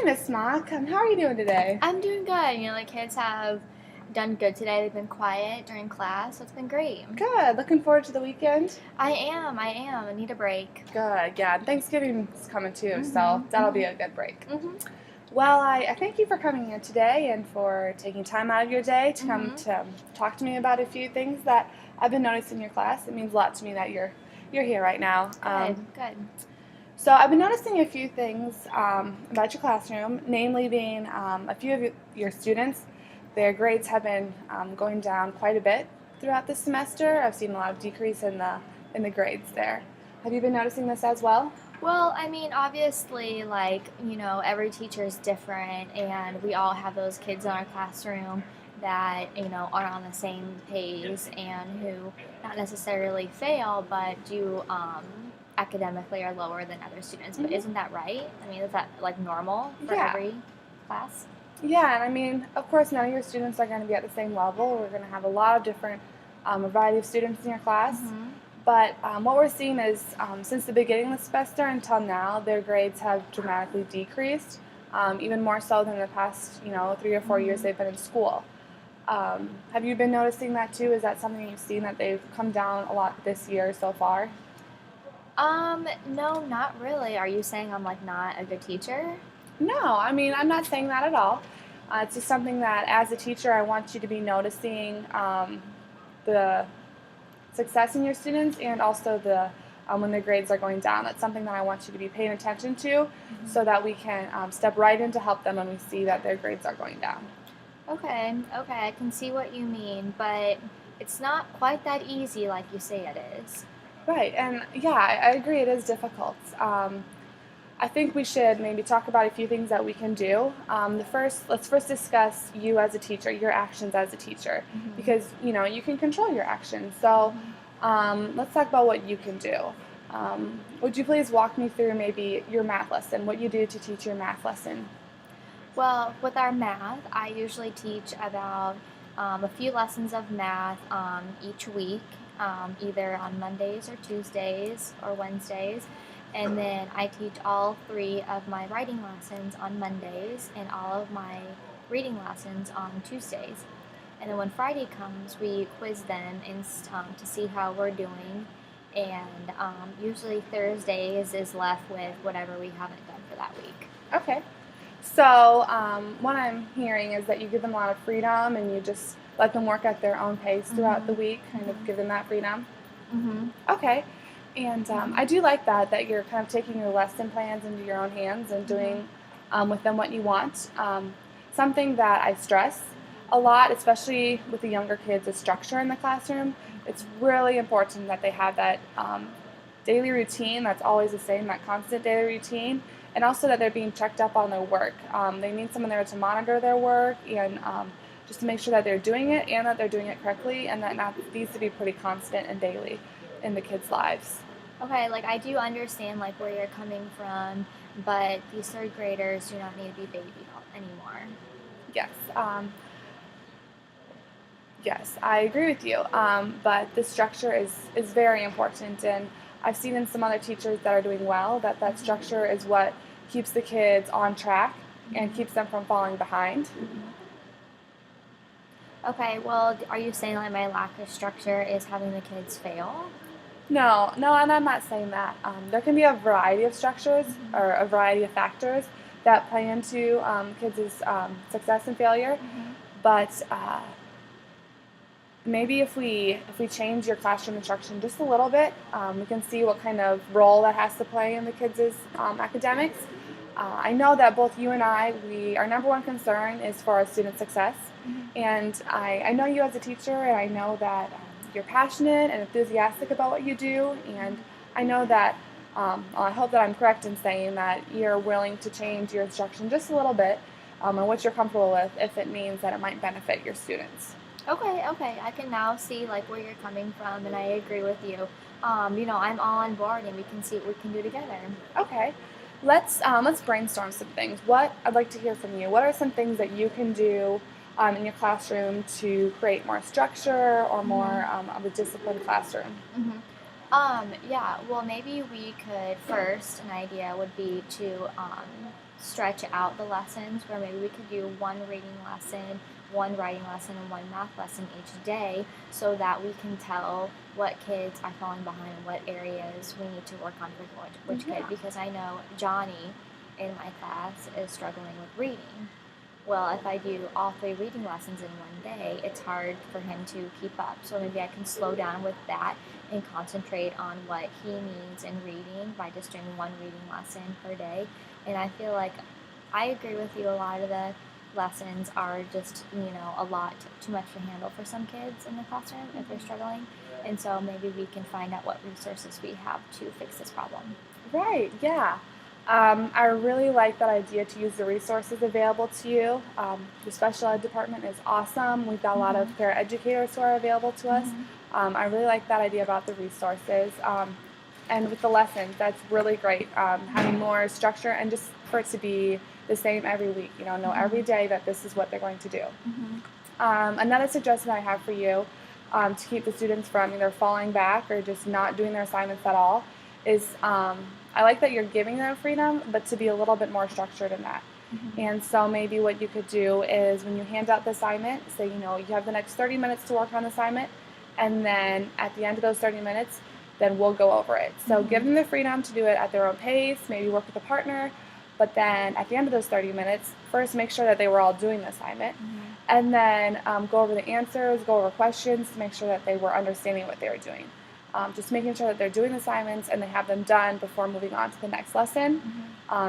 Miss Mock. How are you doing today? I'm doing good. The kids have done good today. They've been quiet during class, so it's been great. Good. Looking forward to the weekend. I am. I need a break. Good. Yeah. Thanksgiving's coming too, so Mhm. that'll be Mhm. a good break. Mhm. Well, I thank you for coming in today and for taking time out of your day to come Mhm. to talk to me about a few things that I've been noticing in your class. It means a lot to me that you're here right now. Good. Good. So I've been noticing a few things about your classroom, namely being a few of your students, their grades have been going down quite a bit throughout the semester. I've seen a lot of decrease in the grades there. Have you been noticing this as well? Well, obviously, every teacher is different, and we all have those kids in our classroom that, are on the same pace and who not necessarily fail, but do academically are lower than other students. But Hmm. isn't that right? Is that like normal for Yeah. every class? Yeah, and of course, none of your students are going to be at the same level. We're going to have a lot of different, a variety of students in your class. Mm-hmm. But what we're seeing is, since the beginning of the semester until now, their grades have dramatically decreased, even more so than the past, 3 or 4 years Mm-hmm. they've been in school. Have you been noticing that too? Is that something you've seen that they've come down a lot this year so far? No, not really. Are you saying I'm like not a good teacher? No, I'm not saying that at all. It's just something that, as a teacher, I want you to be noticing the success in your students and also the when their grades are going down. That's something that I want you to be paying attention to, Mm-hmm. so that we can step right in to help them when we see that their grades are going down. Okay, okay, I can see what you mean, but it's not quite that easy like you say it is. Right, and yeah, I agree. It is difficult. I think we should maybe talk about a few things that we can do. Let's first discuss you as a teacher, your actions as a teacher, Mm-hmm. because you can control your actions. So Mm-hmm. let's talk about what you can do. Would you please walk me through maybe your math lesson, what you do to teach your math lesson? Well, with our math, I usually teach about a few lessons of math each week, either on Mondays or Tuesdays or Wednesdays. And then I teach all three of my writing lessons on Mondays and all of my reading lessons on Tuesdays. And then when Friday comes, we quiz them to see how we're doing. And usually Thursdays is left with whatever we haven't done for that week. Okay. So what I'm hearing is that you give them a lot of freedom and you just let them work at their own pace throughout the Mm-hmm. week, kind of give them that freedom. Mm-hmm. Okay. And Mm-hmm. I do like that you're kind of taking your lesson plans into your own hands and Mm-hmm. doing with them what you want. Something that I stress a lot, especially with the younger kids, is structure in the classroom. It's really important that they have that daily routine that's always the same, that constant daily routine, and also that they're being checked up on their work. They need someone there to monitor their work and just to make sure that they're doing it and that they're doing it correctly, and that needs to be pretty constant and daily in the kids' lives. Okay, like I do understand like where you're coming from, but these third graders do not need to be babied anymore. Yes, yes, I agree with you. But the structure is very important, and I've seen in some other teachers that are doing well that Mm-hmm. structure is what keeps the kids on track and Mm-hmm. keeps them from falling behind. Mm-hmm. Okay, well, are you saying like my lack of structure is having the kids fail? No, no, and I'm not saying that. There can be a variety of structures Mm-hmm. or a variety of factors that play into kids' success and failure, Mm-hmm. but maybe if we change your classroom instruction just a little bit, we can see what kind of role that has to play in the kids' academics. I know that both you and our number one concern is for our student success, Mm-hmm. and I know you as a teacher, and I know that you're passionate and enthusiastic about what you do, and I know that I hope that I'm correct in saying that you're willing to change your instruction just a little bit, and what you're comfortable with if it means that it might benefit your students. Okay, okay. I can now see like where you're coming from, and I agree with you. I'm all on board, and we can see what we can do together. Okay, let's brainstorm some things. What I'd like to hear from you. What are some things that you can do in your classroom to create more structure or Mm-hmm. more of a disciplined classroom? Mm-hmm. Yeah, well, maybe we could first, an idea would be to stretch out the lessons where maybe we could do one reading lesson, one writing lesson, and one math lesson each day so that we can tell what kids are falling behind and what areas we need to work on for which kid. Yeah. Because I know Johnny in my class is struggling with reading. Well, if I do all 3 reading lessons in one day, it's hard for him to keep up. So maybe I can slow down with that and concentrate on what he needs in reading by just doing one reading lesson per day. And I feel like I agree with you. A lot of the lessons are just, a lot too much to handle for some kids in the classroom if they're struggling. And so maybe we can find out what resources we have to fix this problem. Right, yeah. I really like that idea to use the resources available to you. The special ed department is awesome. We've got a lot of paraeducators who are available to us. I really like that idea about the resources. And with the lessons, that's really great. Having more structure and just for it to be the same every week, know every day that this is what they're going to do. Another suggestion I have for you to keep the students from either falling back or just not doing their assignments at all is I like that you're giving them freedom, but to be a little bit more structured in that. And so maybe what you could do is when you hand out the assignment, say, you have the next 30 minutes to work on the assignment, and then at the end of those 30 minutes, then we'll go over it. So give them the freedom to do it at their own pace, maybe work with a partner, but then at the end of those 30 minutes, first make sure that they were all doing the assignment, and then go over the answers, go over questions to make sure that they were understanding what they were doing. Just making sure that they're doing assignments and they have them done before moving on to the next lesson.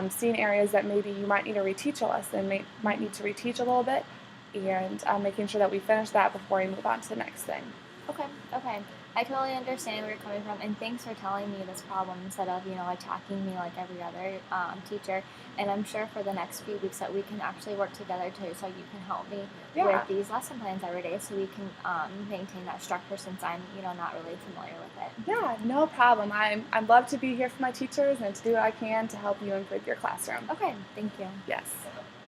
Seeing areas that maybe you might need to reteach a lesson, might need to reteach a little bit, and making sure that we finish that before we move on to the next thing. Okay. I totally understand where you're coming from, and thanks for telling me this problem instead of, attacking me like every other teacher. And I'm sure for the next few weeks that we can actually work together too, so you can help me with these lesson plans every day so we can maintain that structure since I'm, not really familiar with it. Yeah, no problem. I'd love to be here for my teachers and to do what I can to help you improve your classroom. Okay, thank you. Yes.